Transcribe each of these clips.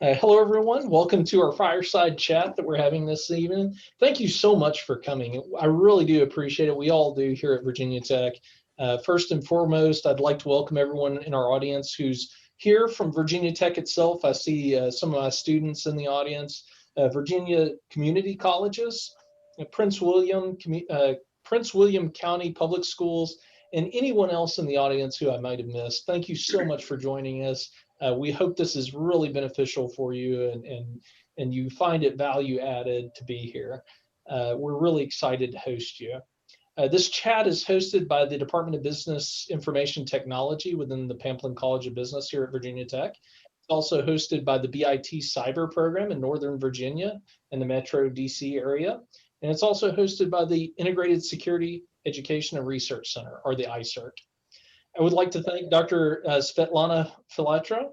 Hello, everyone. Welcome to our fireside chat that we're having this evening. Thank you so much for coming. I really do appreciate it. We all do here at Virginia Tech. First and foremost, I'd like to welcome everyone in our audience who's here from Virginia Tech itself. I see some of my students in the audience, Virginia Community Colleges, Prince William County Public Schools, and anyone else in the audience who I might have missed. Thank you so much for joining us. We hope this is really beneficial for you and you find it value added to be here. We're really excited to host you. This chat is hosted by the Department of Business Information Technology within the Pamplin College of Business here at Virginia Tech. It's also hosted by the BIT Cyber Program in Northern Virginia and the Metro DC area. And it's also hosted by the Integrated Security Education and Research Center, or the ICERT. I would like to thank Dr. Svetlana Filatra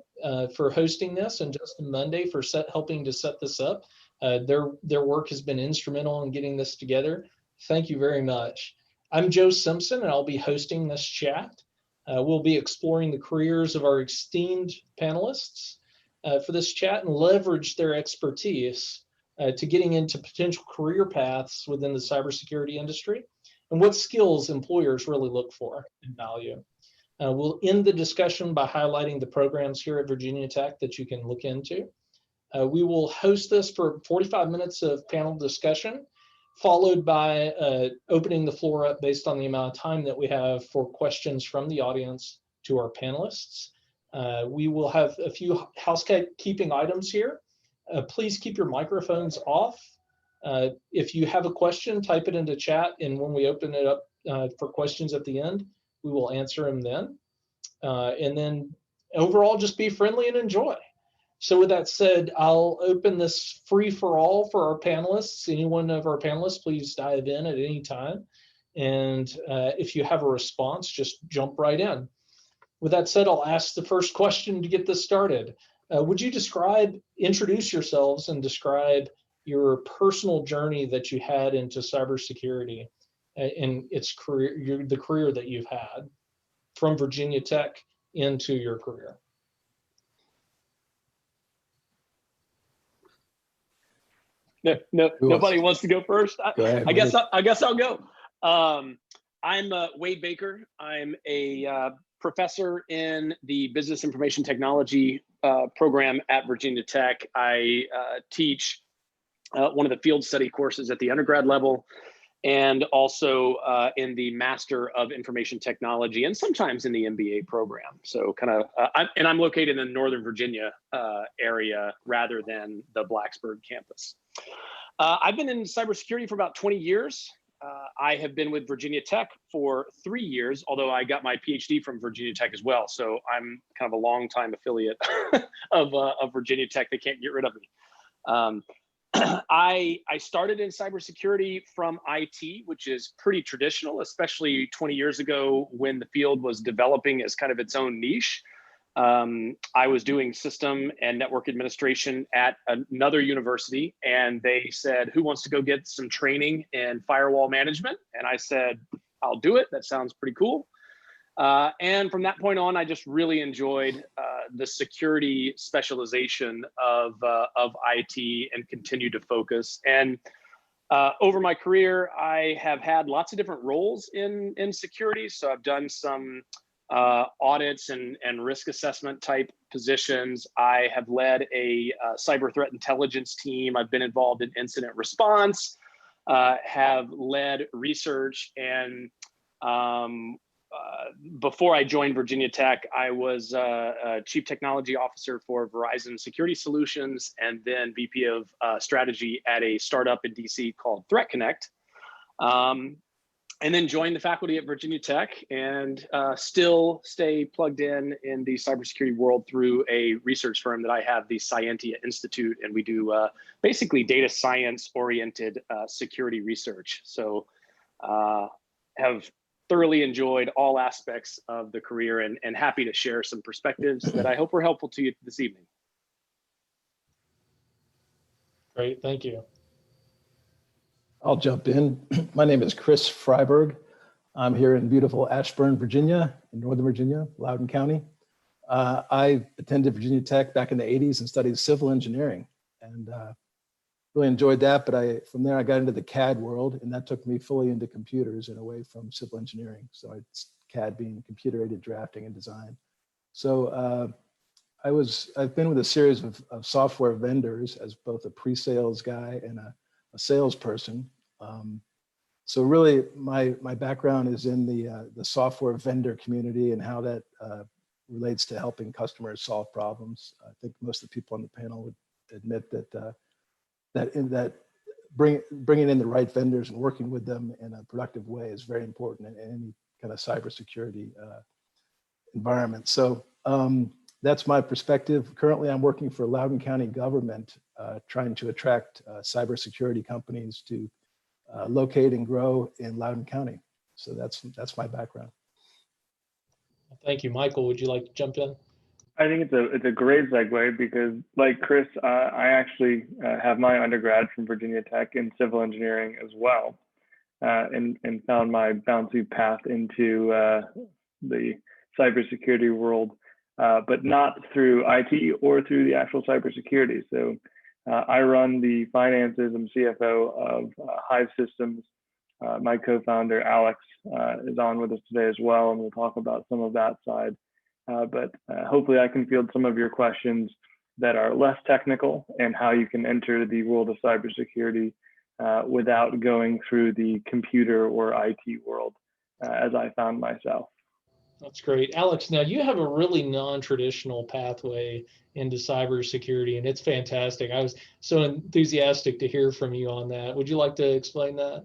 for hosting this, and Justin Monday for helping to set this up. Their work has been instrumental in getting this together. Thank you very much. I'm Joe Simpson, and I'll be hosting this chat. We'll be exploring the careers of our esteemed panelists for this chat and leverage their expertise to getting into potential career paths within the cybersecurity industry and what skills employers really look for and value. We'll end the discussion by highlighting the programs here at Virginia Tech that you can look into. We will host this for 45 minutes of panel discussion, followed by opening the floor up based on the amount of time that we have for questions from the audience to our panelists. We will have a few housekeeping items here. Please keep your microphones off. If you have a question, type it into chat, and when we open it up for questions at the end, we will answer them then. And then overall, just be friendly and enjoy. So with that said, I'll open this free for all for our panelists. Any one of our panelists, please dive in at any time. And if you have a response, just jump right in. With that said, I'll ask the first question to get this started. Would you introduce yourselves and describe your personal journey that you had into cybersecurity and its career, the career that you've had from Virginia Tech into your career? No, nobody wants to go first. Go ahead, I guess I'll go. I'm Wade Baker. I'm a professor in the Business Information Technology program at Virginia Tech. I teach one of the field study courses at the undergrad level, and also in the Master of Information Technology, and sometimes in the MBA program. So I'm located in the Northern Virginia area rather than the Blacksburg campus. I've been in cybersecurity for about 20 years. I have been with Virginia Tech for 3 years, although I got my PhD from Virginia Tech as well. So I'm kind of a longtime affiliate of Virginia Tech. They can't get rid of me. I started in cybersecurity from IT, which is pretty traditional, especially 20 years ago when the field was developing as kind of its own niche. I was doing system and network administration at another university, and they said, who wants to go get some training in firewall management? And I said, I'll do it. That sounds pretty cool. And from that point on, I just really enjoyed the security specialization of IT and continued to focus. And over my career, I have had lots of different roles in security. So I've done some audits and risk assessment type positions. I have led a cyber threat intelligence team. I've been involved in incident response, have led research, and before I joined Virginia Tech, I was a chief technology officer for Verizon Security Solutions, and then VP of strategy at a startup in DC called Threat Connect. And then joined the faculty at Virginia Tech, and still stay plugged in the cybersecurity world through a research firm that I have, the Scientia Institute, and we do basically data science oriented security research. So have thoroughly enjoyed all aspects of the career, and happy to share some perspectives that I hope were helpful to you this evening. Great, thank you. I'll jump in. My name is Chris Freiberg. I'm here in beautiful Ashburn, Virginia, in Northern Virginia, Loudoun County. I attended Virginia Tech back in the 80s and studied civil engineering, and really enjoyed that. But from there I got into the CAD world, and that took me fully into computers and away from civil engineering. So CAD being computer aided drafting and design. So I've been with a series of software vendors as both a pre-sales guy and a salesperson. So really, my background is in the software vendor community and how that relates to helping customers solve problems. I think most of the people on the panel would admit that bringing in the right vendors and working with them in a productive way is very important in any kind of cybersecurity environment. So that's my perspective. Currently, I'm working for Loudoun County government, trying to attract cybersecurity companies to locate and grow in Loudoun County. So that's my background. Thank you. Michael, would you like to jump in? I think it's a great segue because, like Chris, I actually have my undergrad from Virginia Tech in civil engineering as well, and found my bouncy path into the cybersecurity world, but not through IT or through the actual cybersecurity. So I run the finances and CFO of Hive Systems. My co-founder Alex is on with us today as well, and we'll talk about some of that side. But hopefully I can field some of your questions that are less technical and how you can enter the world of cybersecurity without going through the computer or IT world, as I found myself. That's great. Alex, now you have a really non-traditional pathway into cybersecurity, and it's fantastic. I was so enthusiastic to hear from you on that. Would you like to explain that?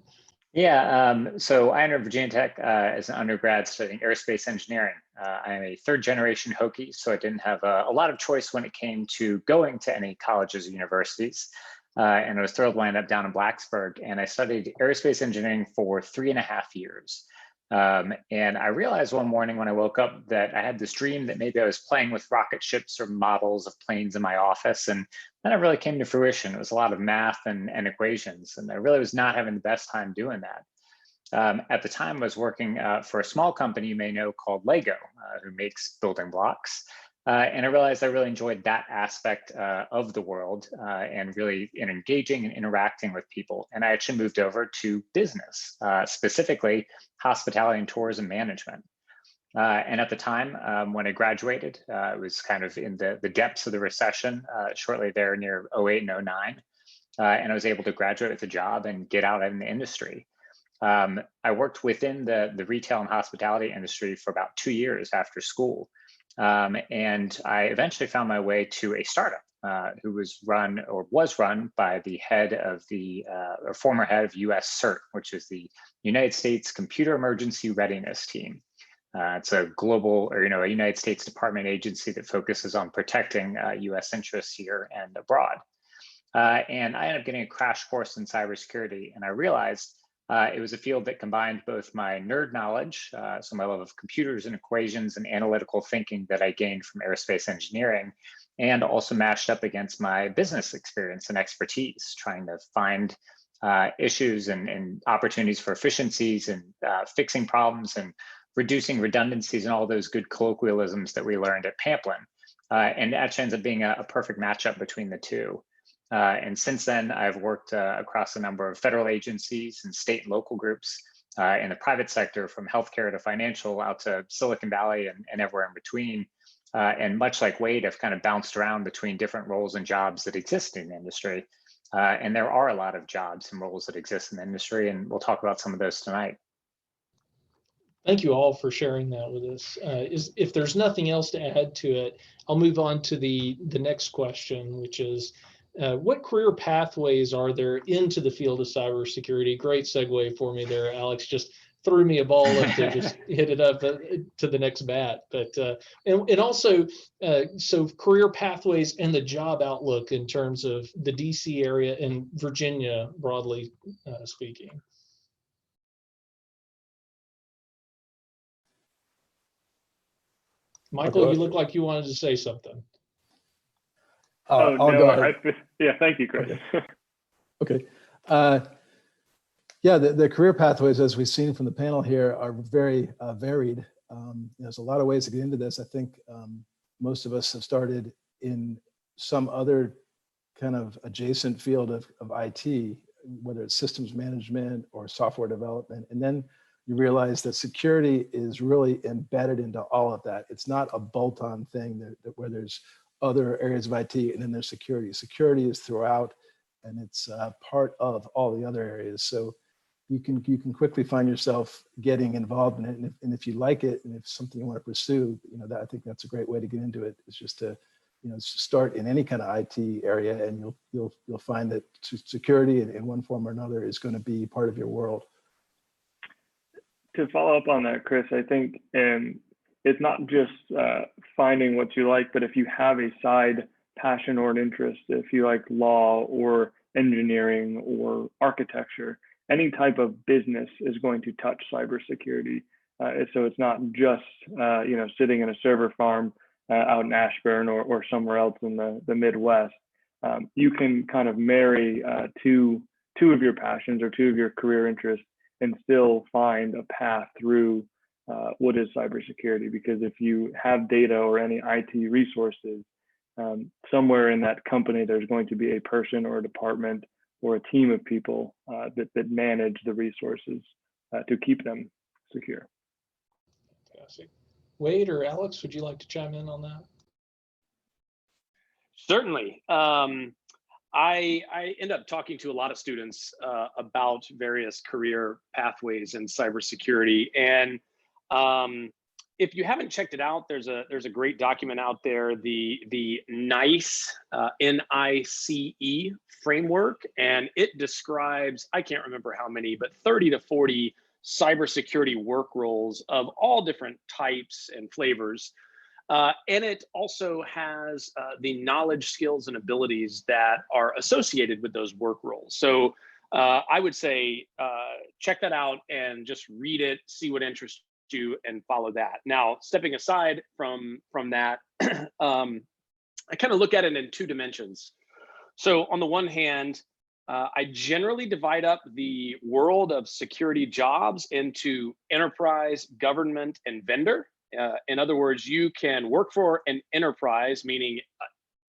Yeah, so I entered Virginia Tech as an undergrad studying aerospace engineering. I am a third generation Hokie, so I didn't have a lot of choice when it came to going to any colleges or universities. And I was thrilled to wind up down in Blacksburg, and I studied aerospace engineering for 3.5 years. And I realized one morning when I woke up that I had this dream that maybe I was playing with rocket ships or models of planes in my office. And then it really came to fruition. It was a lot of math and equations. And I really was not having the best time doing that. At the time, I was working for a small company you may know called Lego, who makes building blocks. And I realized I really enjoyed that aspect of the world and really in engaging and interacting with people. And I actually moved over to business, specifically hospitality and tourism management. And at the time when I graduated, it was kind of in the depths of the recession, shortly there near 08 and 09. And I was able to graduate with a job and get out in the industry. I worked within the retail and hospitality industry for about 2 years after school. And I eventually found my way to a startup who was run by the head of or former head of US CERT, which is the United States Computer Emergency Readiness Team. It's a global, or a United States Department agency that focuses on protecting US interests here and abroad. And I ended up getting a crash course in cybersecurity, and I realized it was a field that combined both my nerd knowledge, so my love of computers and equations and analytical thinking that I gained from aerospace engineering, and also matched up against my business experience and expertise, trying to find issues and opportunities for efficiencies and fixing problems and reducing redundancies and all those good colloquialisms that we learned at Pamplin. And that ends up being a perfect matchup between the two. And since then, I've worked across a number of federal agencies and state and local groups in the private sector, from healthcare to financial, out to Silicon Valley and everywhere in between. And much like Wade, I've kind of bounced around between different roles and jobs that exist in the industry. And there are a lot of jobs and roles that exist in the industry, and we'll talk about some of those tonight. Thank you all for sharing that with us. If there's nothing else to add to it, I'll move on to the next question, which is, what career pathways are there into the field of cybersecurity? Great segue for me there, Alex. Just threw me a ball up to just hit it up to the next bat. But and also, so career pathways and the job outlook in terms of the DC area and Virginia, broadly speaking. Michael, you look like you wanted to say something. Oh, I'll no, go ahead. Yeah, thank you, Chris. Okay. Yeah, the career pathways, as we've seen from the panel here, are very varied. There's a lot of ways to get into this. I think most of us have started in some other kind of adjacent field of IT, whether it's systems management or software development. And then you realize that security is really embedded into all of that. It's not a bolt-on thing where there's other areas of IT and then there's security. Security is throughout, and it's part of all the other areas. So you can quickly find yourself getting involved in it. And if you like it, and if it's something you want to pursue, I think that's a great way to get into it. It's just to, start in any kind of IT area, and you'll find that security in one form or another is going to be part of your world. To follow up on that, Chris, I think it's not just finding what you like, but if you have a side passion or an interest, if you like law or engineering or architecture, any type of business is going to touch cybersecurity. So it's not just sitting in a server farm out in Ashburn or somewhere else in the Midwest. You can kind of marry two of your passions or two of your career interests and still find a path through what is cybersecurity. Because if you have data or any IT resources, somewhere in that company, there's going to be a person or a department or a team of people that manage the resources to keep them secure. Fantastic. Wade or Alex, would you like to chime in on that? Certainly. I end up talking to a lot of students about various career pathways in cybersecurity. And if you haven't checked it out, there's a great document out there, the NICE, NICE framework, and it describes, I can't remember how many, but 30 to 40 cybersecurity work roles of all different types and flavors. And it also has the knowledge, skills, and abilities that are associated with those work roles. So I would say check that out and just read it, see what interests you, and follow that. Now, stepping aside from that, I kind of look at it in two dimensions. So on the one hand, I generally divide up the world of security jobs into enterprise, government, and vendor. In other words, you can work for an enterprise, meaning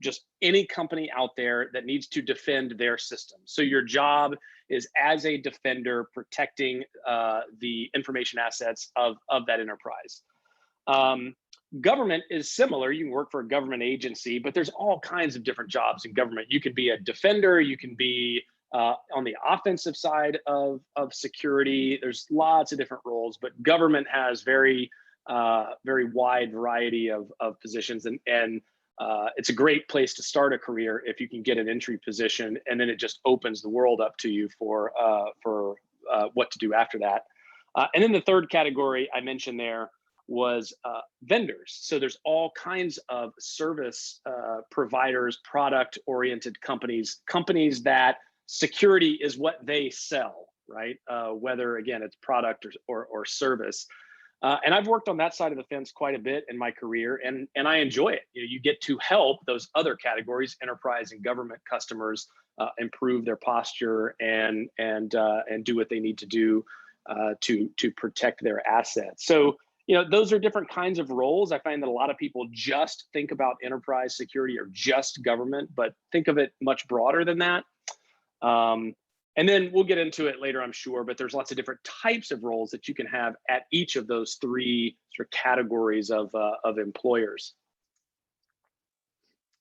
just any company out there that needs to defend their system. So your job is as a defender protecting the information assets of that enterprise. Government is similar. You can work for a government agency, but there's all kinds of different jobs in government. You could be a defender, you can be on the offensive side of security. There's lots of different roles, but government has very wide variety of positions, and it's a great place to start a career if you can get an entry position, and then it just opens the world up to you for what to do after that. And then the third category I mentioned there was vendors. So there's all kinds of service providers, product-oriented companies that security is what they sell, right? Whether, again, it's product or service. And I've worked on that side of the fence quite a bit in my career, and I enjoy it. You get to help those other categories, enterprise and government customers, improve their posture and do what they need to do to protect their assets. So, those are different kinds of roles. I find that a lot of people just think about enterprise security or just government, but think of it much broader than that. And then we'll get into it later, I'm sure, but there's lots of different types of roles that you can have at each of those three sort of categories of employers.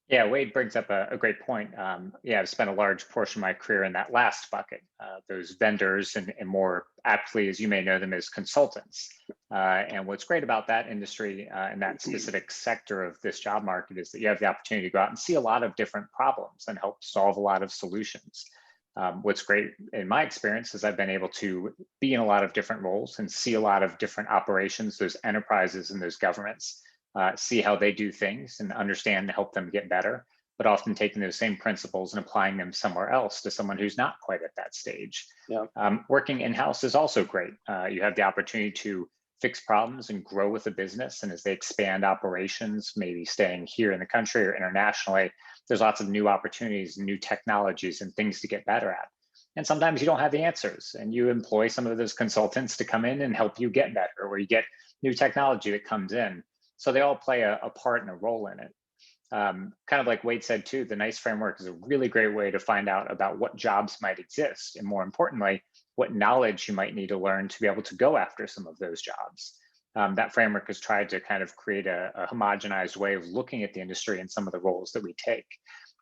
Yeah, Wade brings up a great point. I've spent a large portion of my career in that last bucket, those vendors, and more aptly, as you may know them, as consultants. And what's great about that industry and that specific sector of this job market is that you have the opportunity to go out and see a lot of different problems and help solve a lot of solutions. What's great in my experience is I've been able to be in a lot of different roles and see a lot of different operations, those enterprises and those governments, see how they do things and understand and help them get better, but often taking those same principles and applying them somewhere else to someone who's not quite at that stage. Yeah. Working in-house is also great. You have the opportunity to fix problems and grow with a business. And as they expand operations, maybe staying here in the country or internationally, there's lots of new opportunities, new technologies and things to get better at. And sometimes you don't have the answers, and you employ some of those consultants to come in and help you get better, or you get new technology that comes in. So they all play a part and a role in it. Kind of like Wade said too, the NICE framework is a really great way to find out about what jobs might exist, and more importantly, what knowledge you might need to learn to be able to go after some of those jobs. That framework has tried to kind of create a homogenized way of looking at the industry and some of the roles that we take.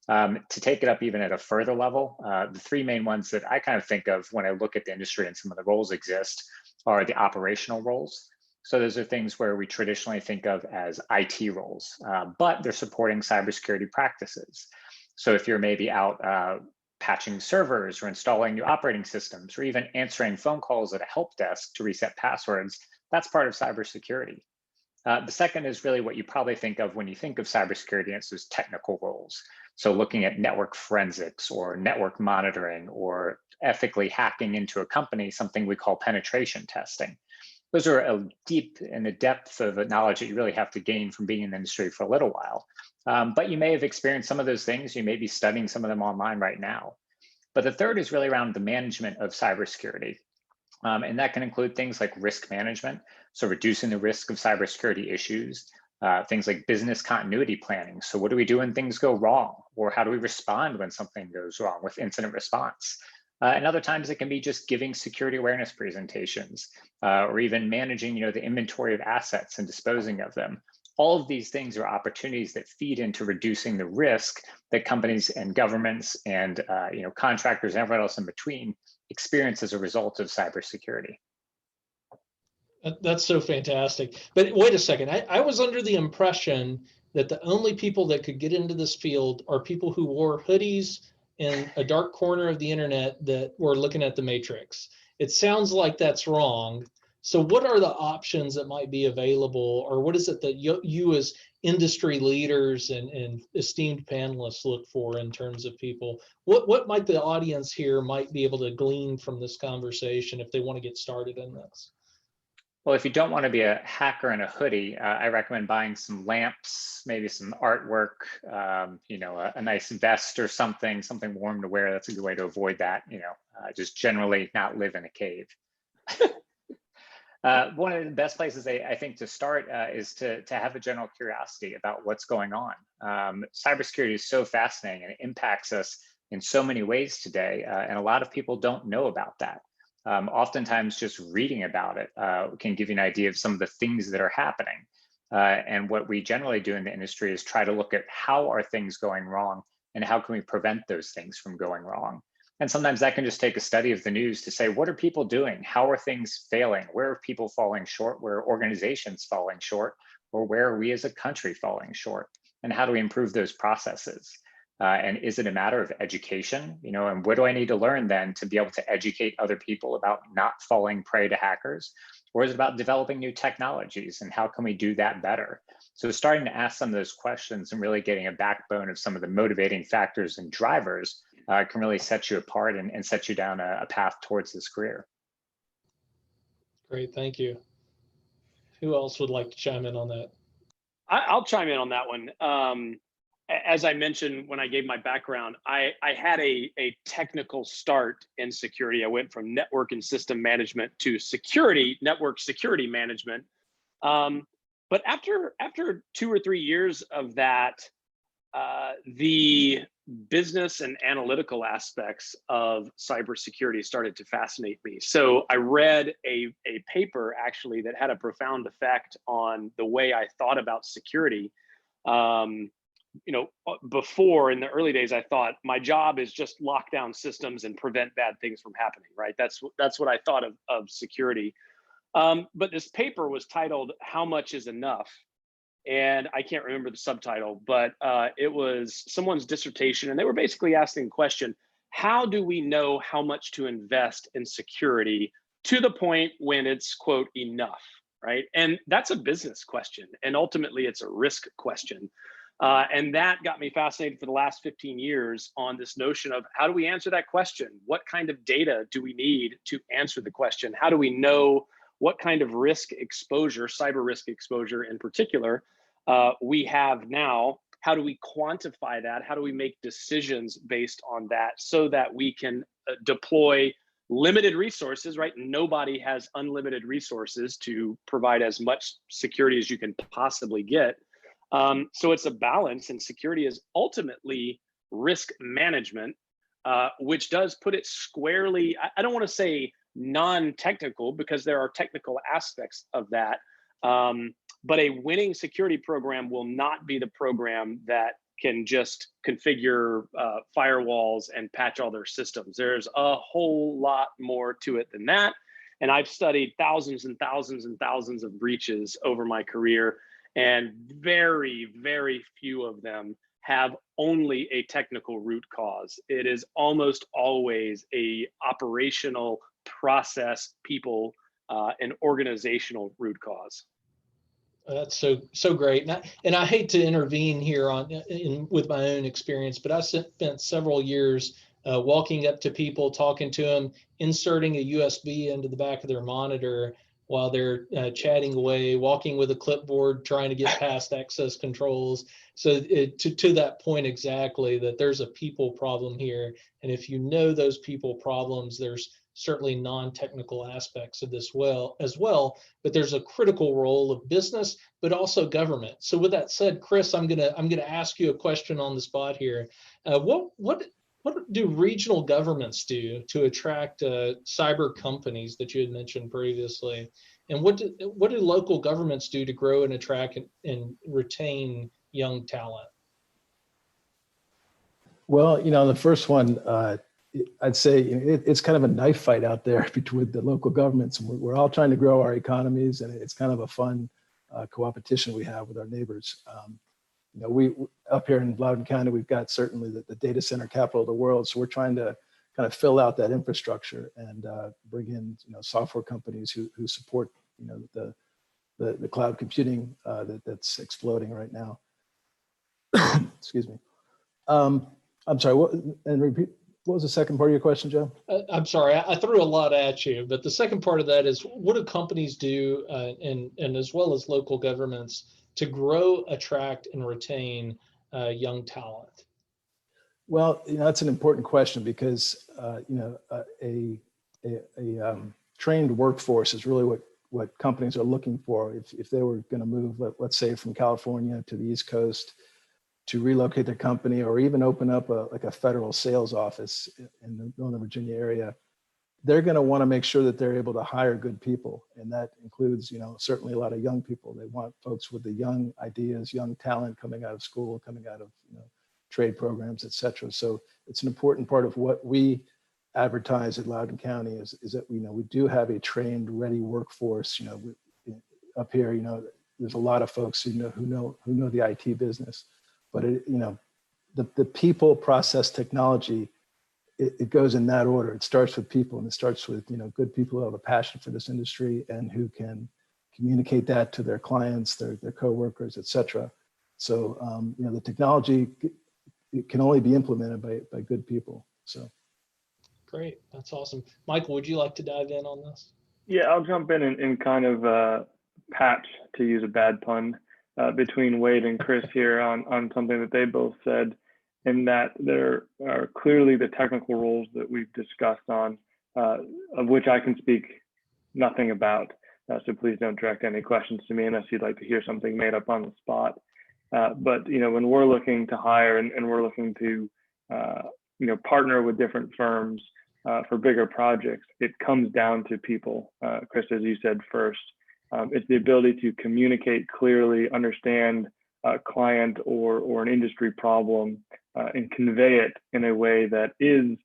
To take it up even at a further level, the three main ones that I kind of think of when I look at the industry and some of the roles exist are the operational roles. So those are things where we traditionally think of as IT roles, but they're supporting cybersecurity practices. So if you're maybe out patching servers or installing new operating systems, or even answering phone calls at a help desk to reset passwords, that's part of cybersecurity. The second is really what you probably think of when you think of cybersecurity, and it's those technical roles. So looking at network forensics or network monitoring or ethically hacking into a company, something we call penetration testing. Those are a deep and a depth of knowledge that you really have to gain from being in the industry for a little while. But you may have experienced some of those things. You may be studying some of them online right now. But the third is really around the management of cybersecurity. And that can include things like risk management, so reducing the risk of cybersecurity issues, things like business continuity planning. So what do we do when things go wrong? Or how do we respond when something goes wrong with incident response? And other times it can be just giving security awareness presentations, or even managing, the inventory of assets and disposing of them. All of these things are opportunities that feed into reducing the risk that companies and governments and contractors and everyone else in between experience as a result of cybersecurity. That's so fantastic. But wait a second, I was under the impression that the only people that could get into this field are people who wore hoodies in a dark corner of the internet that were looking at the Matrix. It sounds like that's wrong. So what are the options that might be available, or what is it that you as industry leaders and esteemed panelists look for in terms of people? What might the audience here might be able to glean from this conversation if they want to get started in this? Well, if you don't want to be a hacker in a hoodie, I recommend buying some lamps, maybe some artwork, a nice vest or something warm to wear. That's a good way to avoid that, just generally not live in a cave. One of the best places I think to start is to have a general curiosity about what's going on. Cybersecurity is so fascinating and it impacts us in so many ways today, and a lot of people don't know about that. Oftentimes just reading about it can give you an idea of some of the things that are happening. And what we generally do in the industry is try to look at how are things going wrong and how can we prevent those things from going wrong. And sometimes that can just take a study of the news to say, what are people doing? How are things failing? Where are people falling short? Where are organizations falling short? Or where are we as a country falling short? And how do we improve those processes? And is it a matter of education? And what do I need to learn then to be able to educate other people about not falling prey to hackers? Or is it about developing new technologies and how can we do that better? So starting to ask some of those questions and really getting a backbone of some of the motivating factors and drivers can really set you apart and set you down a path towards this career. Great, thank you. Who else would like to chime in on that? I'll chime in on that one. As I mentioned when I gave my background, I had a technical start in security. I went from network and system management to network security management. But after 2 or 3 years of that, the business and analytical aspects of cybersecurity started to fascinate me. So I read a paper actually that had a profound effect on the way I thought about security. Before in the early days, I thought my job is just lock down systems and prevent bad things from happening, right? That's what I thought of security. But this paper was titled "How Much Is Enough?" And I can't remember the subtitle, but it was someone's dissertation, and they were basically asking the question, how do we know how much to invest in security to the point when it's, quote, enough, right? And that's a business question, and ultimately it's a risk question. And that got me fascinated for the last 15 years on this notion of how do we answer that question? What kind of data do we need to answer the question? How do we know what kind of risk exposure, cyber risk exposure in particular, we have now? How do we quantify that? How do we make decisions based on that so that we can deploy limited resources, right? Nobody has unlimited resources to provide as much security as you can possibly get. So it's a balance, and security is ultimately risk management, which does put it squarely, I don't want to say non-technical, because there are technical aspects of that. But a winning security program will not be the program that can just configure firewalls and patch all their systems. There's a whole lot more to it than that. And I've studied thousands and thousands and thousands of breaches over my career, and very, very few of them have only a technical root cause. It is almost always a operational process, people, and organizational root cause. That's so great, and I hate to intervene here with my own experience, but I spent several years walking up to people, talking to them, inserting a USB into the back of their monitor while they're chatting away, walking with a clipboard, trying to get past access controls. So to that point exactly, that there's a people problem here, and if you know those people problems, there's certainly non-technical aspects of this as well, but there's a critical role of business, but also government. So with that said, Chris, I'm gonna ask you a question on the spot here. What do regional governments do to attract cyber companies that you had mentioned previously, and what do local governments do to grow and attract and retain young talent? Well, the first one, I'd say it's kind of a knife fight out there between the local governments. We're all trying to grow our economies, and it's kind of a fun co-opetition we have with our neighbors. We up here in Loudoun County, we've got certainly the data center capital of the world. So we're trying to kind of fill out that infrastructure and bring in software companies who support the cloud computing that's exploding right now. Excuse me. I'm sorry. What was the second part of your question, Joe? I'm sorry, I threw a lot at you, but the second part of that is, what do companies do, and as well as local governments, to grow, attract, and retain young talent? Well, that's an important question, because a trained workforce is really what companies are looking for. If they were going to move, let's say, from California to the East Coast, to relocate their company, or even open up a federal sales office in the Northern Virginia area, they're going to want to make sure that they're able to hire good people. And that includes, certainly a lot of young people. They want folks with the young ideas, young talent coming out of school, coming out of, trade programs, et cetera. So it's an important part of what we advertise at Loudoun County is that, we do have a trained, ready workforce. Up here, there's a lot of folks who know the IT business. But the people, process, technology, it goes in that order. It starts with people, and it starts with good people who have a passion for this industry and who can communicate that to their clients, their coworkers, et cetera. So the technology, it can only be implemented by good people. So great, that's awesome. Michael, would you like to dive in on this? Yeah, I'll jump in and kind of patch, to use a bad pun, between Wade and Chris here on something that they both said, in that there are clearly the technical roles that we've discussed on, of which I can speak nothing about. So please don't direct any questions to me unless you'd like to hear something made up on the spot. But when we're looking to hire and we're looking to partner with different firms for bigger projects, it comes down to people. Chris, as you said first. It's the ability to communicate clearly, understand a client or an industry problem, and convey it in a way that is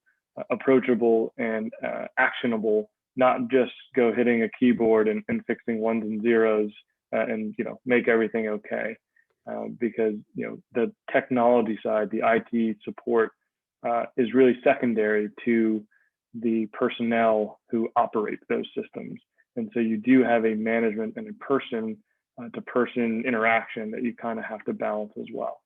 approachable and actionable, not just go hitting a keyboard and fixing ones and zeros and make everything okay. Because the technology side, the IT support, is really secondary to the personnel who operate those systems. And so you do have a management and a person-to-person interaction that you kind of have to balance as well.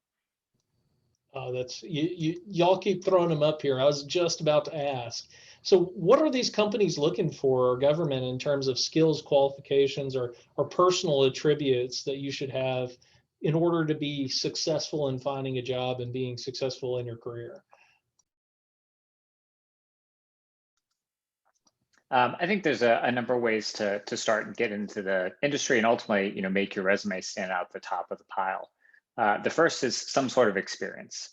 Oh, that's y'all keep throwing them up here. I was just about to ask. So what are these companies looking for, or government, in terms of skills, qualifications, or personal attributes that you should have in order to be successful in finding a job and being successful in your career? I think there's a number of ways to start and get into the industry and ultimately, make your resume stand out at the top of the pile. The first is some sort of experience.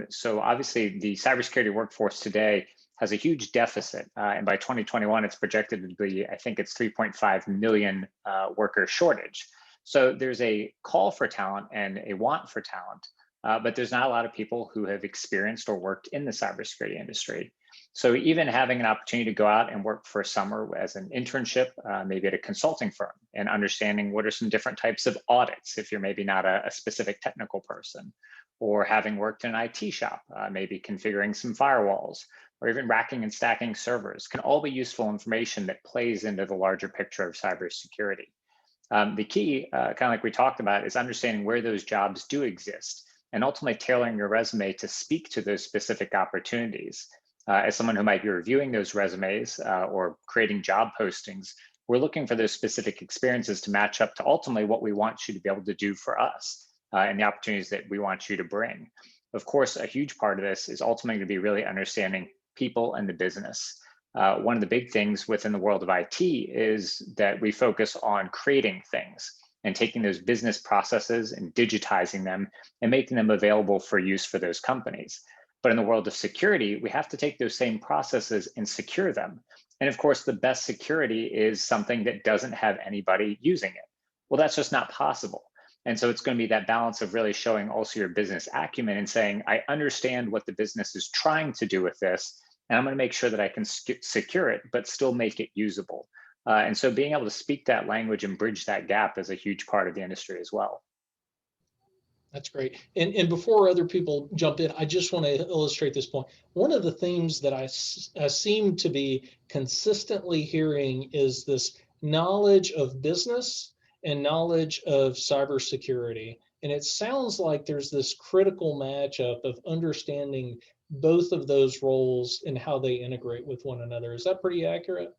So obviously the cybersecurity workforce today has a huge deficit. And by 2021, it's projected to be, I think it's 3.5 million worker shortage. So there's a call for talent and a want for talent, but there's not a lot of people who have experienced or worked in the cybersecurity industry. So even having an opportunity to go out and work for a summer as an internship, maybe at a consulting firm, and understanding what are some different types of audits if you're maybe not a specific technical person, or having worked in an IT shop, maybe configuring some firewalls, or even racking and stacking servers, can all be useful information that plays into the larger picture of cybersecurity. The key, kind of like we talked about, is understanding where those jobs do exist and ultimately tailoring your resume to speak to those specific opportunities. As someone who might be reviewing those resumes or creating job postings, we're looking for those specific experiences to match up to ultimately what we want you to be able to do for us and the opportunities that we want you to bring. Of course, a huge part of this is ultimately to be really understanding people and the business. One of the big things within the world of IT is that we focus on creating things and taking those business processes and digitizing them and making them available for use for those companies. But in the world of security, we have to take those same processes and secure them. And of course, the best security is something that doesn't have anybody using it. Well, that's just not possible. And so it's going to be that balance of really showing also your business acumen and saying, I understand what the business is trying to do with this, and I'm going to make sure that I can secure it, but still make it usable. And so being able to speak that language and bridge that gap is a huge part of the industry as well. That's great. And before other people jump in, I just want to illustrate this point. One of the themes that I seem to be consistently hearing is this knowledge of business and knowledge of cybersecurity. And it sounds like there's this critical matchup of understanding both of those roles and how they integrate with one another. Is that pretty accurate?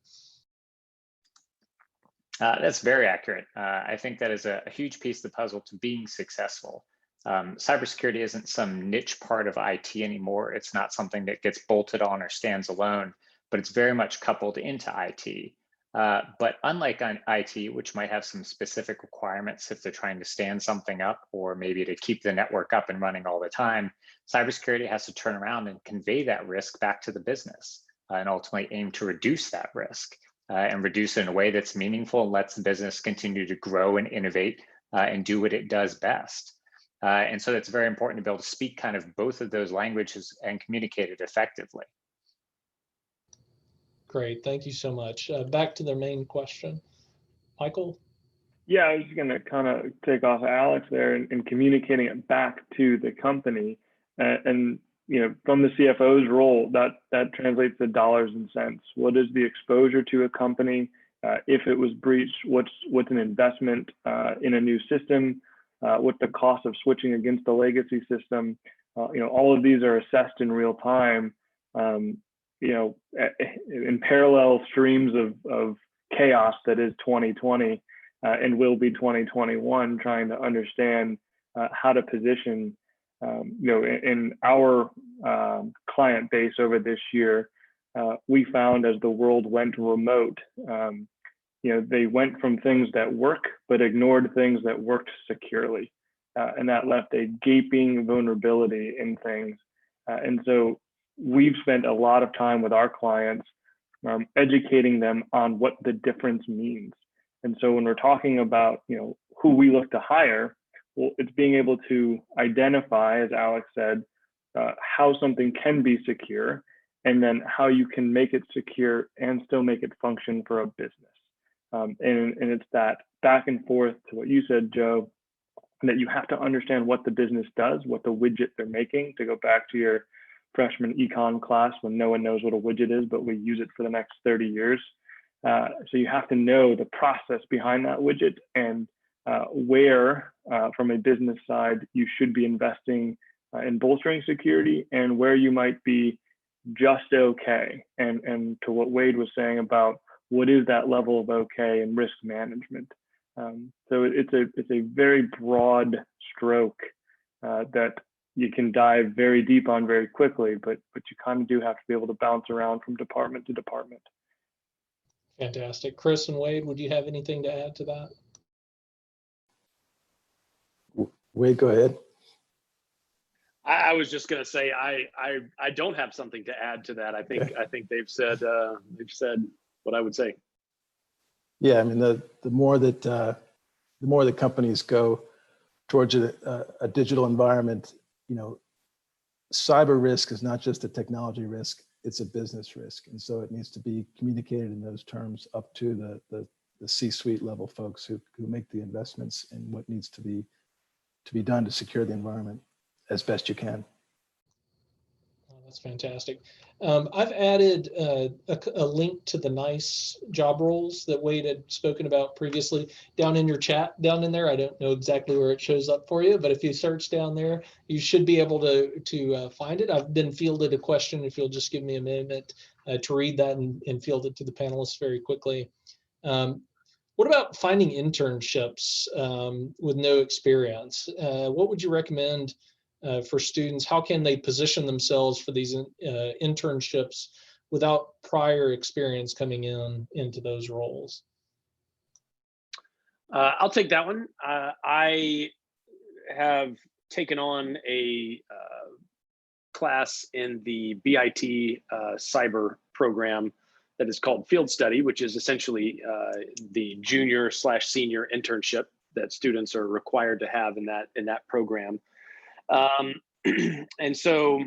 That's very accurate. I think that is a huge piece of the puzzle to being successful. Cybersecurity isn't some niche part of IT anymore. It's not something that gets bolted on or stands alone, but it's very much coupled into IT. But unlike on IT, which might have some specific requirements if they're trying to stand something up or maybe to keep the network up and running all the time, cybersecurity has to turn around and convey that risk back to the business and ultimately aim to reduce that risk and reduce it in a way that's meaningful and lets the business continue to grow and innovate and do what it does best. And so it's very important to be able to speak kind of both of those languages and communicate it effectively. Great, thank you so much. Back to the main question, Michael. Yeah, I was just going to kind of take off Alex there and communicating it back to the company, and from the CFO's role, that translates to dollars and cents. What is the exposure to a company? If it was breached, what's an investment in a new system? What's the cost of switching against the legacy system? All of these are assessed in real time. In parallel streams of chaos that is 2020 and will be 2021, trying to understand how to position, in our client base over this year, we found as the world went remote, they went from things that work, but ignored things that worked securely. And that left a gaping vulnerability in things. And so we've spent a lot of time with our clients educating them on what the difference means. And so when we're talking about, who we look to hire, well, it's being able to identify, as Alex said, how something can be secure, and then how you can make it secure and still make it function for a business. And it's that back and forth to what you said, Joe, that you have to understand what the business does, what the widget they're making, to go back to your freshman econ class when no one knows what a widget is, but we use it for the next 30 years. So you have to know the process behind that widget and where, from a business side, you should be investing in bolstering security and where you might be just okay. And to what Wade was saying about what is that level of okay and risk management. So it's a very broad stroke that you can dive very deep on very quickly, but you kind of do have to be able to bounce around from department to department. Fantastic. Chris and Wade, would you have anything to add to that? Wade, go ahead. I was just going to say I don't have something to add to that. I think they've said what I would say. Yeah, I mean the more that companies go towards a digital environment, cyber risk is not just a technology risk; it's a business risk, and so it needs to be communicated in those terms up to the C-suite level folks who make the investments in what needs to be done to secure the environment as best you can. Oh, that's fantastic. I've added a link to the NICE job roles that Wade had spoken about previously down in your chat, down in there. I don't know exactly where it shows up for you, but if you search down there, you should be able to find it. I've been fielded a question, if you'll just give me a minute to read that and field it to the panelists very quickly. What about finding internships with no experience? What would you recommend for students? How can they position themselves for these internships without prior experience coming into those roles? I'll take that one. I have taken on a class in the BIT cyber program that is called Field Study, which is essentially the junior/senior internship that students are required to have in that program. And so,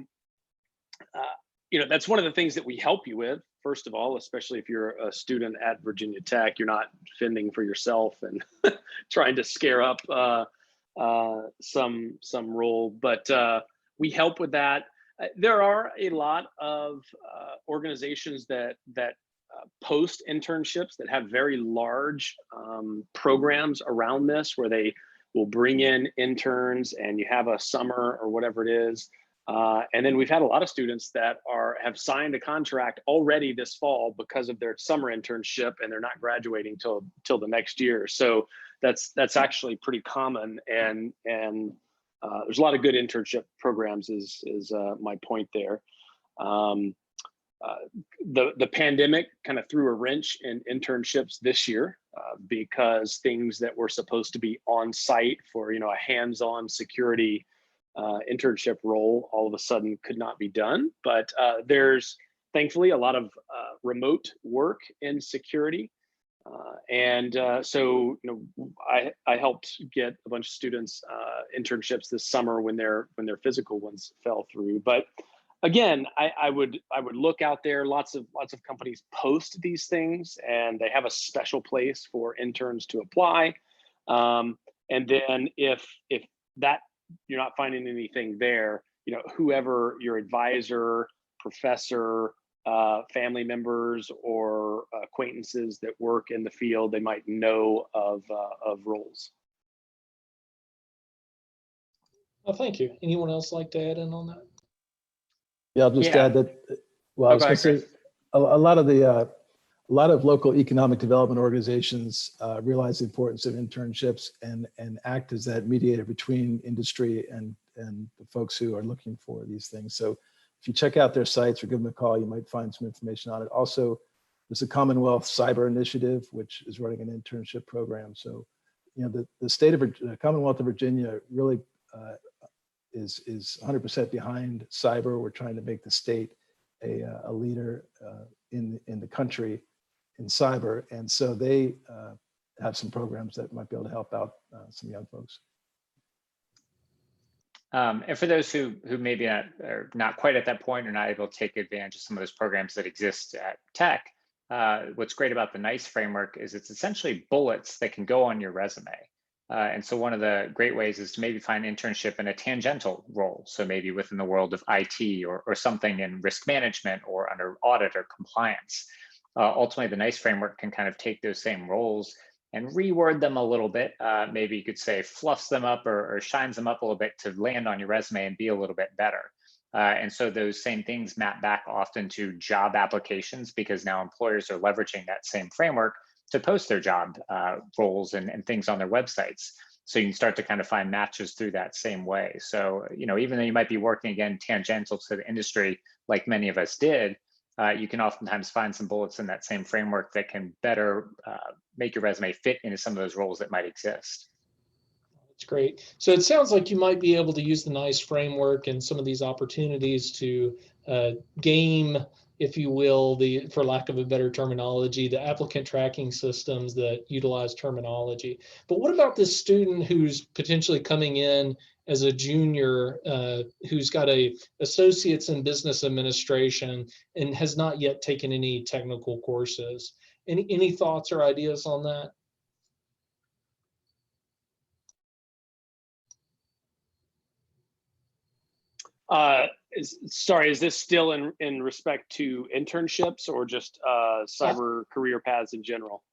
that's one of the things that we help you with. First of all, especially if you're a student at Virginia Tech, you're not fending for yourself and trying to scare up some role, but we help with that. There are a lot of organizations that post internships that have very large programs around this, where they will bring in interns and you have a summer or whatever it is. And then we've had a lot of students that have signed a contract already this fall because of their summer internship, and they're not graduating till the next year. So that's actually pretty common, and there's a lot of good internship programs is my point there. The pandemic kind of threw a wrench in internships this year because things that were supposed to be on site for a hands-on security internship role all of a sudden could not be done. But there's thankfully a lot of remote work in security. So I helped get a bunch of students internships this summer when their physical ones fell through. But again, I would look out there. Lots of companies post these things, and they have a special place for interns to apply. And then if that you're not finding anything there, whoever your advisor, professor, family members, or acquaintances that work in the field, they might know of roles. Oh, thank you. Anyone else like to add in on that? Yeah, I'll just add that. Well, I was going to say a lot of local economic development organizations realize the importance of internships and act as that mediator between industry and the folks who are looking for these things. So if you check out their sites or give them a call, you might find some information on it. Also, there's a Commonwealth Cyber Initiative, which is running an internship program. So, the state of the Commonwealth of Virginia really is 100% behind cyber. We're trying to make the state a leader in the country in cyber, and so they have some programs that might be able to help out some young folks. And for those who maybe are not quite at that point or not able to take advantage of some of those programs that exist at Tech, what's great about the NICE framework is it's essentially bullets that can go on your resume. And so one of the great ways is to maybe find an internship in a tangential role. So maybe within the world of IT or something in risk management or under audit or compliance. Ultimately, the NICE framework can kind of take those same roles and reword them a little bit. Maybe you could say fluffs them up or shines them up a little bit to land on your resume and be a little bit better. And so those same things map back often to job applications, because now employers are leveraging that same framework to post their job roles and things on their websites. So you can start to kind of find matches through that same way. So, even though you might be working again tangential to the industry, like many of us did, you can oftentimes find some bullets in that same framework that can better make your resume fit into some of those roles that might exist. That's great. So it sounds like you might be able to use the NICE framework and some of these opportunities to game, if you will, for lack of a better terminology, the applicant tracking systems that utilize terminology. But what about this student who's potentially coming in as a junior, who's got a associate's in business administration and has not yet taken any technical courses? Any thoughts or ideas on that? Sorry, is this still in respect to internships or just cyber career paths in general?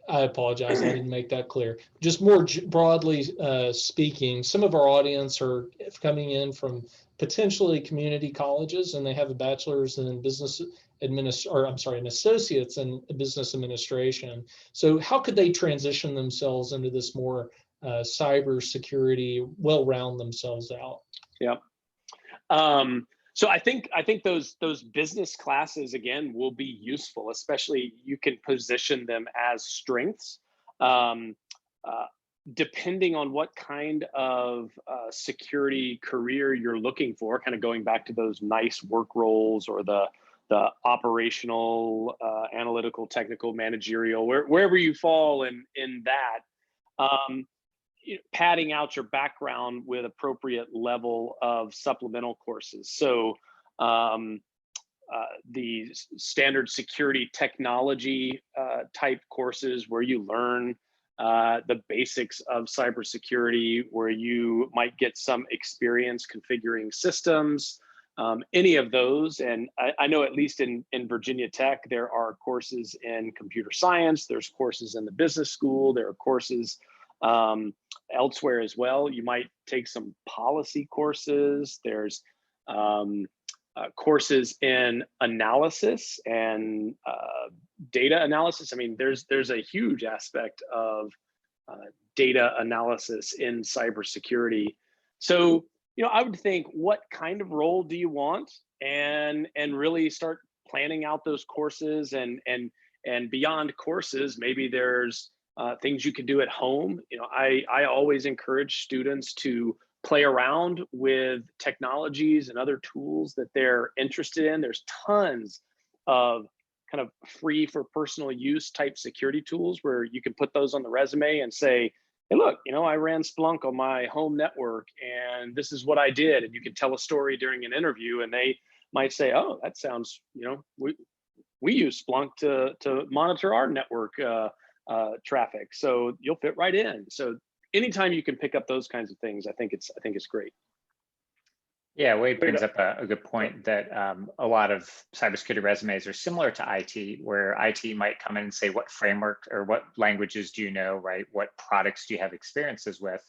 I apologize, I didn't make that clear. Just more broadly speaking, some of our audience are coming in from potentially community colleges, and they have a bachelor's in business an associate's in business administration. So how could they transition themselves into this more cyber security, round themselves out? Yeah. So I think those business classes, again, will be useful, especially you can position them as strengths, depending on what kind of security career you're looking for, kind of going back to those NICE work roles or the operational, analytical, technical, managerial, wherever you fall in that. Padding out your background with appropriate level of supplemental courses. So the standard security technology type courses where you learn the basics of cybersecurity, where you might get some experience configuring systems, any of those. And I know at least in Virginia Tech, there are courses in computer science, there's courses in the business school, there are courses elsewhere as well. You might take some policy courses. There's courses in analysis and data analysis. I mean, there's a huge aspect of data analysis in cybersecurity. So, I would think, what kind of role do you want, and really start planning out those courses, and beyond courses, maybe there's things you could do at home. I always encourage students to play around with technologies and other tools that they're interested in. There's tons of kind of free for personal use type security tools where you can put those on the resume and say, hey, look, I ran Splunk on my home network and this is what I did. And you can tell a story during an interview, and they might say, oh, that sounds, we use Splunk to monitor our network traffic, so you'll fit right in. So anytime you can pick up those kinds of things, I think it's great. Yeah, Wade brings up a good point that a lot of cybersecurity resumes are similar to IT, where IT might come in and say, what framework or what languages do you know, right? What products do you have experiences with?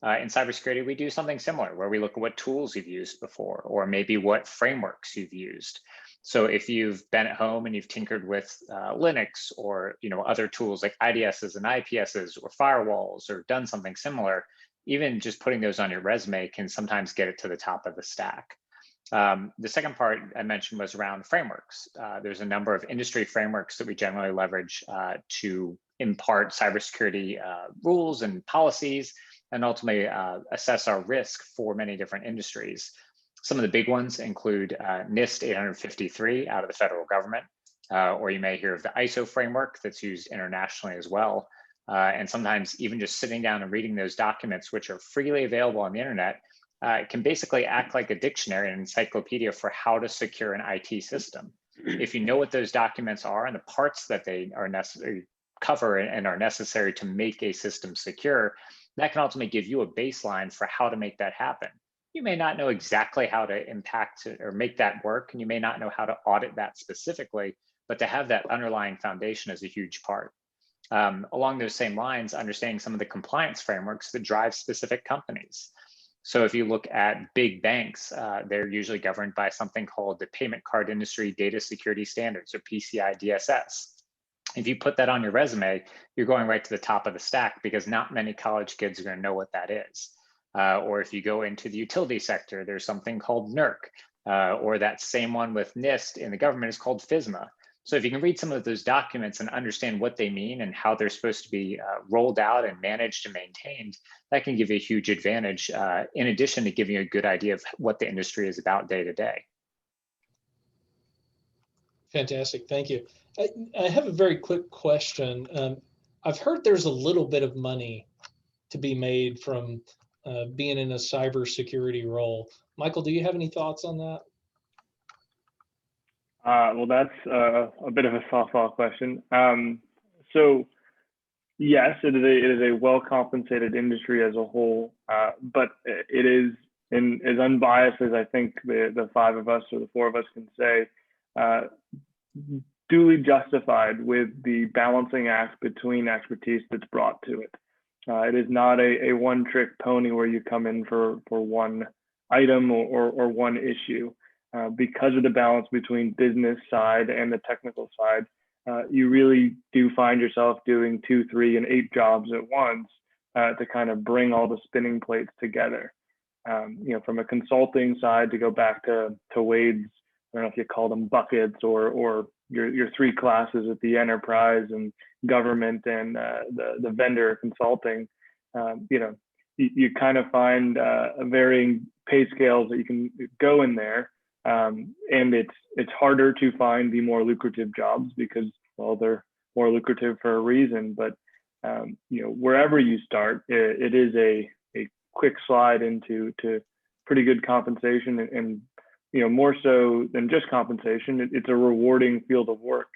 In cybersecurity, we do something similar, where we look at what tools you've used before, or maybe what frameworks you've used. So if you've been at home and you've tinkered with Linux or other tools like IDSs and IPSs or firewalls, or done something similar, even just putting those on your resume can sometimes get it to the top of the stack. The second part I mentioned was around frameworks. There's a number of industry frameworks that we generally leverage to impart cybersecurity rules and policies, and ultimately assess our risk for many different industries. Some of the big ones include NIST 853 out of the federal government, or you may hear of the ISO framework that's used internationally as well. And sometimes even just sitting down and reading those documents, which are freely available on the internet, can basically act like a dictionary and encyclopedia for how to secure an IT system. If you know what those documents are and the parts that they are necessary cover and are necessary to make a system secure, that can ultimately give you a baseline for how to make that happen. You may not know exactly how to impact or make that work, and you may not know how to audit that specifically, but to have that underlying foundation is a huge part. Along those same lines, understanding some of the compliance frameworks that drive specific companies. So if you look at big banks, they're usually governed by something called the Payment Card Industry Data Security Standards, or PCI DSS. If you put that on your resume, you're going right to the top of the stack, because not many college kids are going to know what that is. Or if you go into the utility sector, there's something called NERC. or that same one with NIST in the government is called FISMA. So if you can read some of those documents and understand what they mean and how they're supposed to be rolled out and managed and maintained, that can give you a huge advantage, in addition to giving you a good idea of what the industry is about day to day. Fantastic, thank you. I have a very quick question. I've heard there's a little bit of money to be made from being in a cybersecurity role. Michael, do you have any thoughts on that? Well, that's a bit of a softball question. So yes, it is a well-compensated industry as a whole, but it is, in as unbiased as I think the five of us or the four of us can say, duly justified with the balancing act between expertise that's brought to it. It is not a one-trick pony where you come in for one item or one issue. Because of the balance between business side and the technical side, you really do find yourself doing 2, 3, and 8 jobs at once to kind of bring all the spinning plates together. From a consulting side, to go back to Wade's, I don't know if you call them buckets or your 3 classes at the enterprise and government and the vendor consulting. You kind of find varying pay scales that you can go in there. And it's harder to find the more lucrative jobs because, well, they're more lucrative for a reason. But wherever you start, it is a quick slide into pretty good compensation, and more so than just compensation, it's a rewarding field of work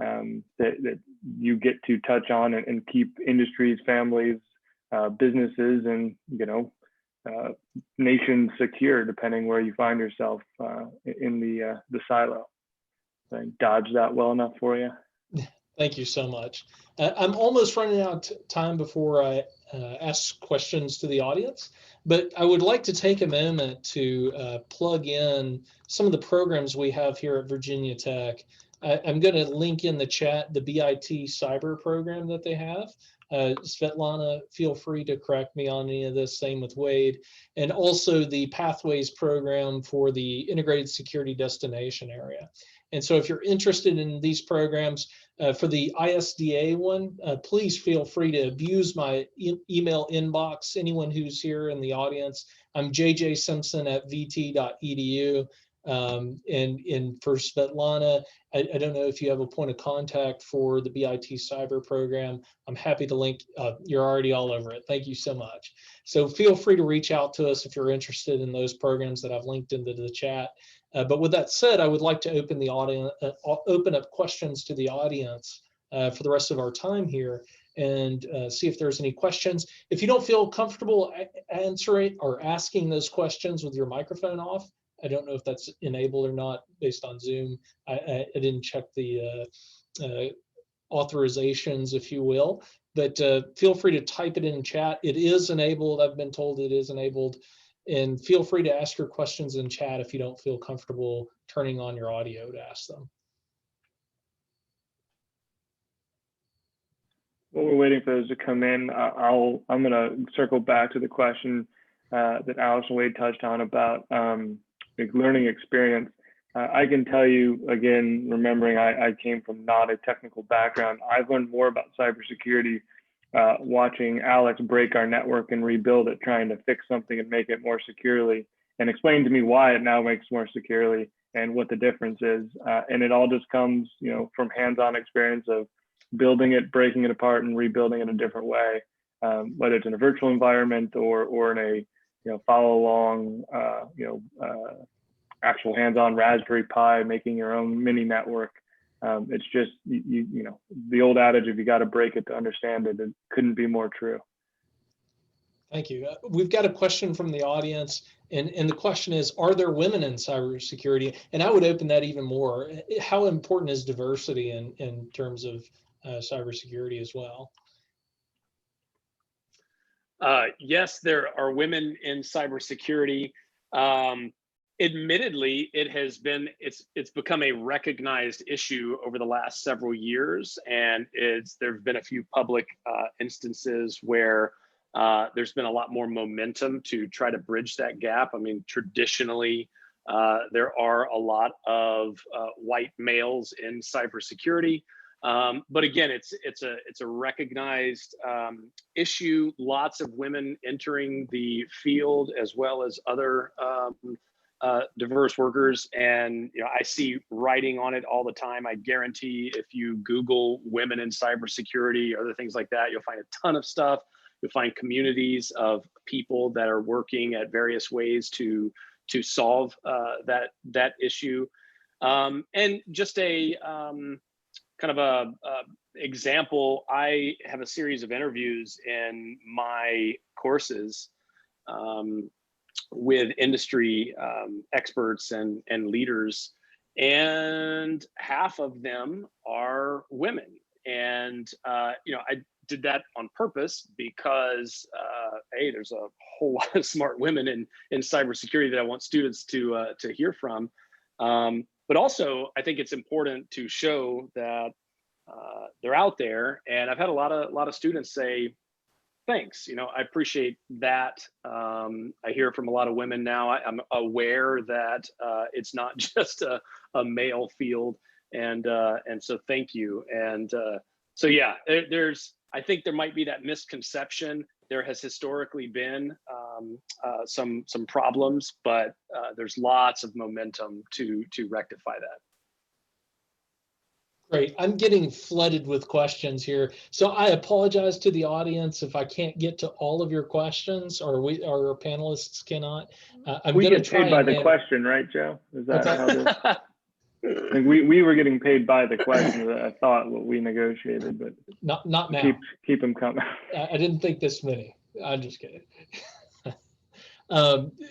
that you get to touch on and keep industries, families, businesses, and nations secure, depending where you find yourself in the silo. I dodged that well enough for you. Thank you so much. I'm almost running out of time before I ask questions to the audience, but I would like to take a moment to plug in some of the programs we have here at Virginia Tech. I'm going to link in the chat the BIT cyber program that they have. Svetlana, feel free to correct me on any of this, same with Wade, and also the Pathways program for the integrated security destination area. And so if you're interested in these programs, for the ISDA one, please feel free to abuse my email inbox. Anyone who's here in the audience, I'm jjsimpson@vt.edu. And for Svetlana, I don't know if you have a point of contact for the BIT cyber program. I'm happy to link. You're already all over it. Thank you so much. So feel free to reach out to us if you're interested in those programs that I've linked into the chat. But with that said, I would like to open the audience, open up questions to the audience for the rest of our time here, and see if there's any questions. If you don't feel comfortable answering or asking those questions with your microphone off, I don't know if that's enabled or not based on Zoom. I didn't check the authorizations, if you will, but feel free to type it in chat. It is enabled. I've been told it is enabled. And feel free to ask your questions in chat if you don't feel comfortable turning on your audio to ask them. While we're waiting for those to come in, I'm going to circle back to the question that Alex and Wade touched on about learning experience. I can tell you, again, remembering I came from not a technical background, I've learned more about cybersecurity watching Alex break our network and rebuild it, trying to fix something and make it more securely, and explain to me why it now makes more securely and what the difference is. And it all just comes, from hands-on experience of building it, breaking it apart, and rebuilding it a different way, whether it's in a virtual environment or in a follow along, actual hands-on Raspberry Pi, making your own mini network. It's just, the old adage, if you got to break it to understand it, it couldn't be more true. Thank you. We've got a question from the audience, and the question is, are there women in cybersecurity? And I would open that even more. How important is diversity in terms of cybersecurity as well? Yes, there are women in cybersecurity. Admittedly, it's become a recognized issue over the last several years, and there've been a few public instances where there's been a lot more momentum to try to bridge that gap. I mean, traditionally, There are a lot of white males in cybersecurity. But again, it's a recognized issue. Lots of women entering the field, as well as other diverse workers. And I see writing on it all the time. I guarantee if you Google women in cybersecurity, other things like that, you'll find a ton of stuff. You'll find communities of people that are working at various ways to solve that issue. And just a kind of a example, I have a series of interviews in my courses with industry experts and leaders, and half of them are women. And I did that on purpose because hey, there's a whole lot of smart women in cybersecurity that I want students to hear from. But also, I think it's important to show that they're out there. And I've had a lot of students say, thanks, I appreciate that. I hear from a lot of women now. I'm aware that it's not just a male field. And so thank you. And so, yeah, I think there might be that misconception. There has historically been some problems, but there's lots of momentum to rectify that. Great. I'm getting flooded with questions here. So I apologize to the audience if I can't get to all of your questions, or our panelists cannot. We get paid by the question, right, Joe? Is that how this? Like we were getting paid by the question. I thought what we negotiated, but not now. Keep them coming. I didn't think this many. I'm just kidding.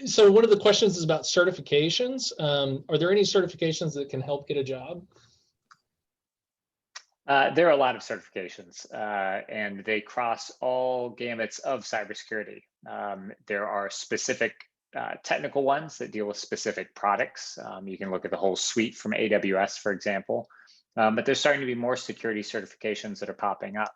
So one of the questions is about certifications. Are there any certifications that can help get a job? There are a lot of certifications, and they cross all gamuts of cybersecurity. There are specific technical ones that deal with specific products. You can look at the whole suite from AWS, for example. But there's starting to be more security certifications that are popping up.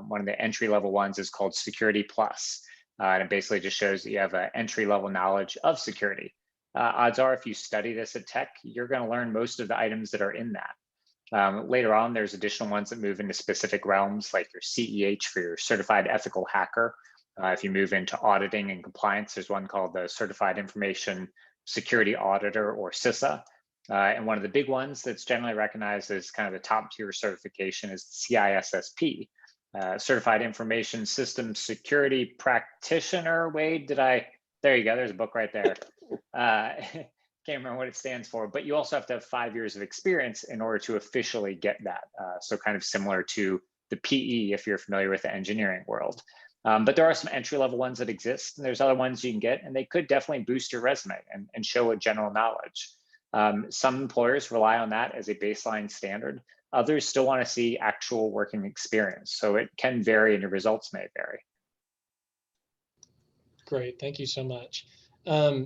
One of the entry-level ones is called Security Plus, and it basically just shows that you have an entry-level knowledge of security. Odds are, if you study this at Tech, you're going to learn most of the items that are in that. Later on, there's additional ones that move into specific realms, like your CEH for your Certified Ethical Hacker. If you move into auditing and compliance, there's one called the Certified Information Security Auditor, or CISA. And one of the big ones that's generally recognized as kind of the top tier certification is CISSP, Certified Information Systems Security Practitioner. Wade, there you go, there's a book right there. Can't remember what it stands for, but you also have to have 5 years of experience in order to officially get that. So kind of similar to the PE, if you're familiar with the engineering world. But there are some entry-level ones that exist, and there's other ones you can get, and they could definitely boost your resume and show a general knowledge. Some employers rely on that as a baseline standard. Others still want to see actual working experience. So it can vary and your results may vary. Great, thank you so much. I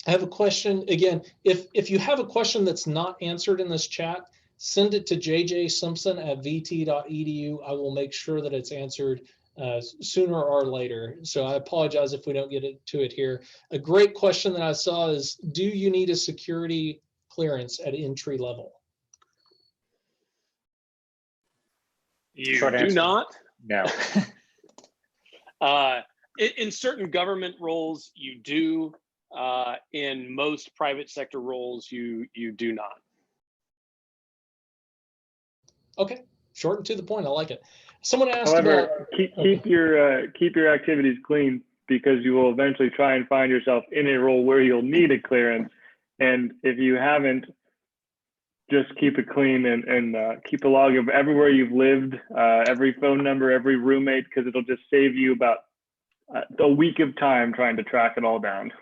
have a question. Again, if you have a question that's not answered in this chat, send it to jjsimpson@vt.edu. I will make sure that it's answered sooner or later. So I apologize if we don't get to it here. A great question that I saw is, do you need a security clearance at entry level? You Short do answer. not? No. In certain government roles, you do. In most private sector roles, you do not. Okay, short and to the point. I like it. Someone asked However, about keep your activities clean, because you will eventually try and find yourself in a role where you'll need a clearance. And if you haven't, just keep it clean and keep a log of everywhere you've lived, every phone number, every roommate, because it'll just save you about a week of time trying to track it all down.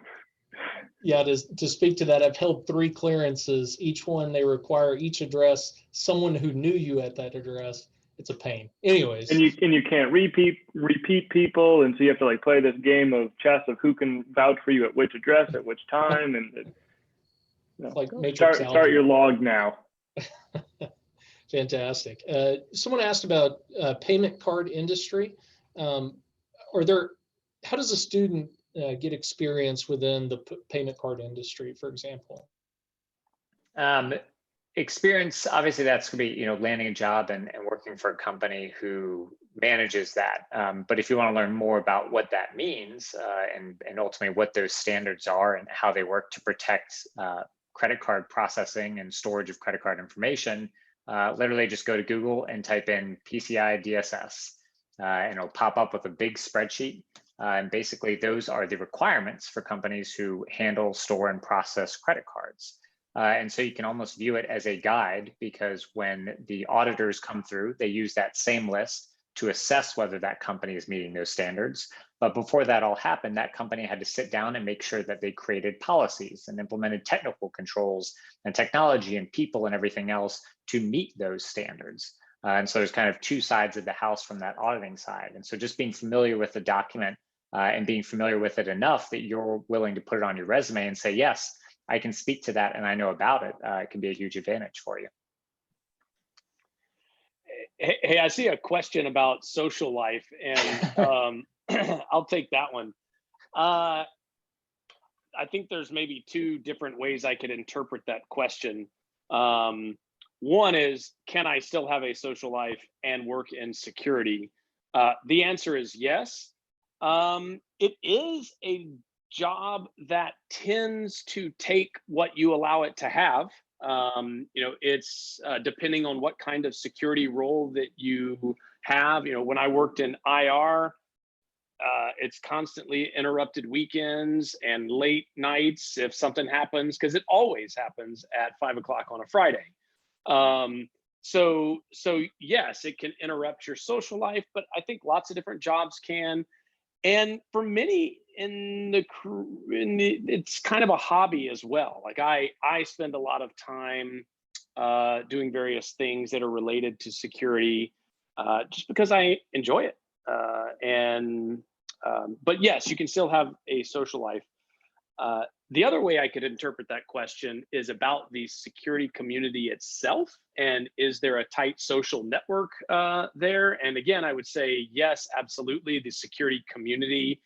Yeah, to speak to that, I've held 3 clearances. Each one, they require each address, someone who knew you at that address. It's a pain. Anyways. And you can't repeat people, and so you have to like play this game of chess of who can vouch for you at which address at which time, and like Matrix start your log now. Fantastic. Someone asked about payment card industry. How does a student get experience within the payment card industry, for example? Experience, obviously that's going to be, landing a job and working for a company who manages that. But if you want to learn more about what that means and ultimately what those standards are and how they work to protect credit card processing and storage of credit card information, literally just go to Google and type in PCI DSS, and it'll pop up with a big spreadsheet. And basically those are the requirements for companies who handle, store, and process credit cards. And so you can almost view it as a guide, because when the auditors come through, they use that same list to assess whether that company is meeting those standards. But before that all happened, that company had to sit down and make sure that they created policies and implemented technical controls and technology and people and everything else to meet those standards. And so there's kind of two sides of the house from that auditing side. And so just being familiar with the document and being familiar with it enough that you're willing to put it on your resume and say, yes, I can speak to that and I know about it, it can be a huge advantage for you. Hey, I see a question about social life, and I'll take that one. I think there's maybe two different ways I could interpret that question. One is, can I still have a social life and work in security? The answer is yes. It is a job that tends to take what you allow it to have. It's depending on what kind of security role that you have. When I worked in IR, it's constantly interrupted weekends and late nights if something happens, because it always happens at 5 o'clock on a Friday. So yes, it can interrupt your social life, but I think lots of different jobs can. And for many it's kind of a hobby as well. Like I spend a lot of time doing various things that are related to security, just because I enjoy it. But yes, you can still have a social life. The other way I could interpret that question is about the security community itself, and is there a tight social network there? And again, I would say yes, absolutely. The security community,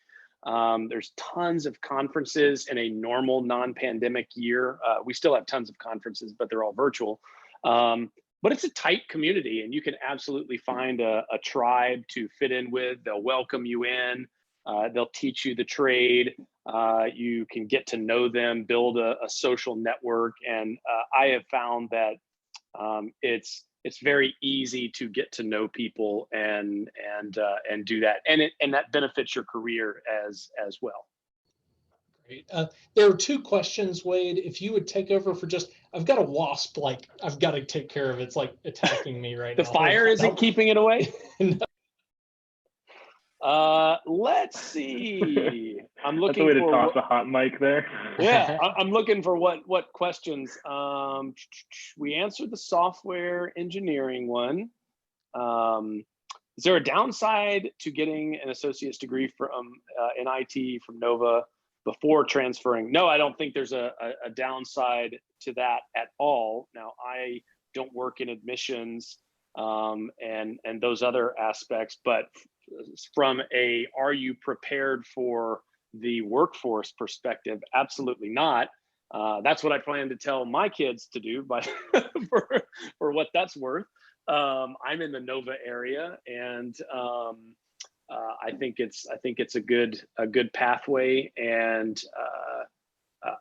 there's tons of conferences in a normal non-pandemic year. We still have tons of conferences, but they're all virtual. But it's a tight community, and you can absolutely find a tribe to fit in with. They'll welcome you in. They'll teach you the trade. You can get to know them, build a social network, and I have found that it's very easy to get to know people and do that, and that benefits your career as well. Great. There are two questions, Wade. If you would take over for just, I've got a wasp, like I've got to take care of. It's like attacking me right now. The fire isn't keeping it away? No. Let's see. I'm looking That's a way for to toss a hot mic there. Yeah, I'm looking for what questions. We answered the software engineering one. Is there a downside to getting an associate's degree from in IT from Nova before transferring? No, I don't think there's a downside to that at all. Now, I don't work in admissions and those other aspects, but from a are you prepared for the workforce perspective, absolutely not. That's what I plan to tell my kids to do, but for what that's worth. I'm in the Nova area, and I think it's a good pathway, and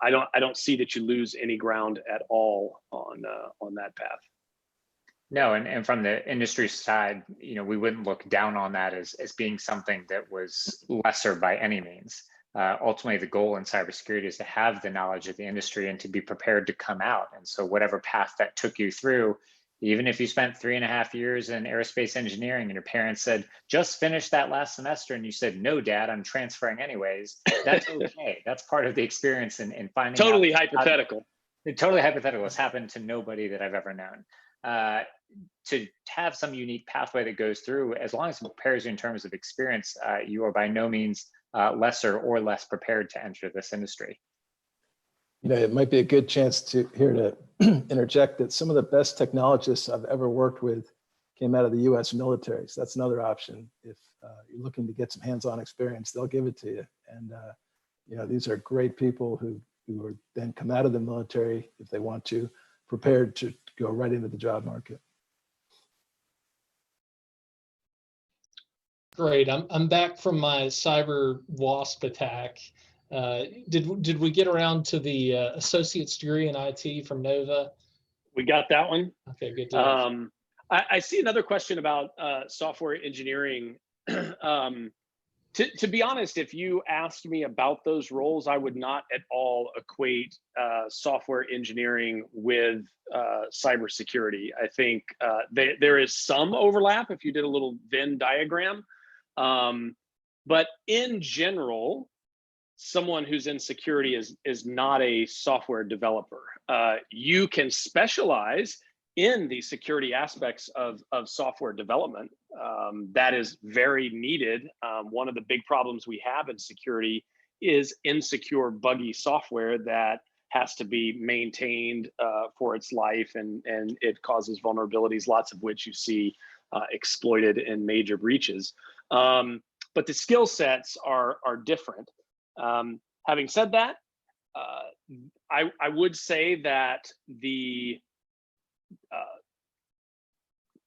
I don't see that you lose any ground at all on that path. No, and from the industry side, we wouldn't look down on that as being something that was lesser by any means. Ultimately, the goal in cybersecurity is to have the knowledge of the industry and to be prepared to come out. And so whatever path that took you through, even if you spent 3.5 years in aerospace engineering and your parents said, just finish that last semester, and you said, no, Dad, I'm transferring anyways, that's okay. That's part of the experience in finding out. Totally hypothetical. Totally hypothetical. It's happened to nobody that I've ever known. To have some unique pathway that goes through, as long as it prepares you in terms of experience, you are by no means lesser or less prepared to enter this industry. It might be a good chance to interject that some of the best technologists I've ever worked with came out of the U.S. military. So that's another option. If you're looking to get some hands-on experience, they'll give it to you. And these are great people who are then come out of the military, if they want to, prepared to go right into the job market. Great. I'm back from my cyber WASP attack. Did we get around to the associate's degree in IT from Nova? We got that one. Okay, good deal. I see another question about software engineering. To be honest, if you asked me about those roles, I would not at all equate software engineering with cybersecurity. I think there is some overlap if you did a little Venn diagram. But in general, someone who's in security is not a software developer. You can specialize in the security aspects of software development. That is very needed. One of the big problems we have in security is insecure, buggy software that has to be maintained for its life, and it causes vulnerabilities, lots of which you see exploited in major breaches. But the skill sets are different. Having said that, I would say that the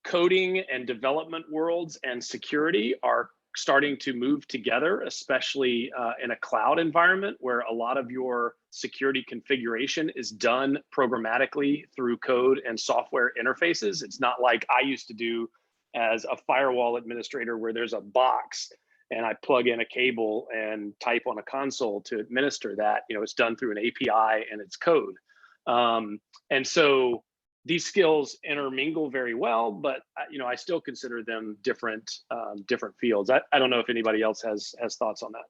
coding and development worlds and security are starting to move together, especially in a cloud environment where a lot of your security configuration is done programmatically through code and software interfaces. It's not like I used to do as a firewall administrator where there's a box and I plug in a cable and type on a console to administer that. It's done through an API and it's code. And so these skills intermingle very well, but I still consider them different fields. I don't know if anybody else has thoughts on that.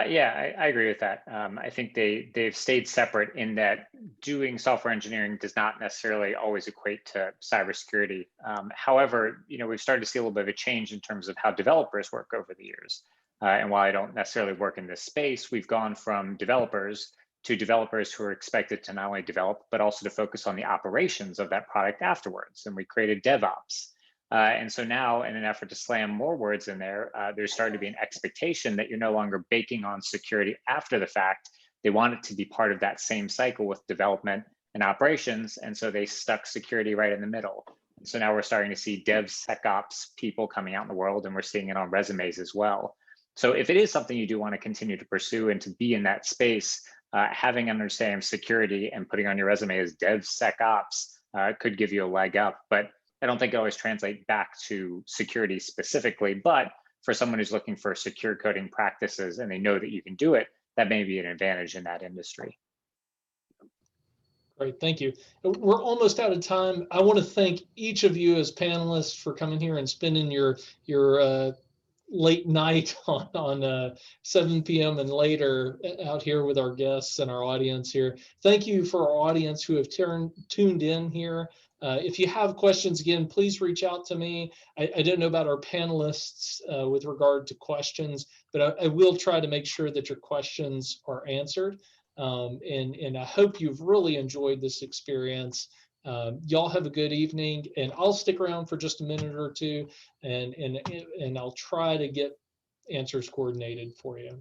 Yeah, I agree with that. I think they've stayed separate in that doing software engineering does not necessarily always equate to cybersecurity. However, we've started to see a little bit of a change in terms of how developers work over the years. And while I don't necessarily work in this space, we've gone from developers to developers who are expected to not only develop, but also to focus on the operations of that product afterwards. And we created DevOps. And so now, in an effort to slam more words in there, there's starting to be an expectation that you're no longer baking on security after the fact. They want it to be part of that same cycle with development and operations. And so they stuck security right in the middle. And so now we're starting to see DevSecOps people coming out in the world, and we're seeing it on resumes as well. So if it is something you do want to continue to pursue and to be in that space, having an understanding of security and putting on your resume as DevSecOps could give you a leg up. But I don't think it always translates back to security specifically, but for someone who's looking for secure coding practices and they know that you can do it, that may be an advantage in that industry. Great, thank you. We're almost out of time. I want to thank each of you as panelists for coming here and spending your late night on 7 p.m. and later out here with our guests and our audience here. Thank you for our audience who have tuned in here. If you have questions, again, please reach out to me. I don't know about our panelists with regard to questions, but I will try to make sure that your questions are answered. And I hope you've really enjoyed this experience. Y'all have a good evening, and I'll stick around for just a minute or two, and I'll try to get answers coordinated for you.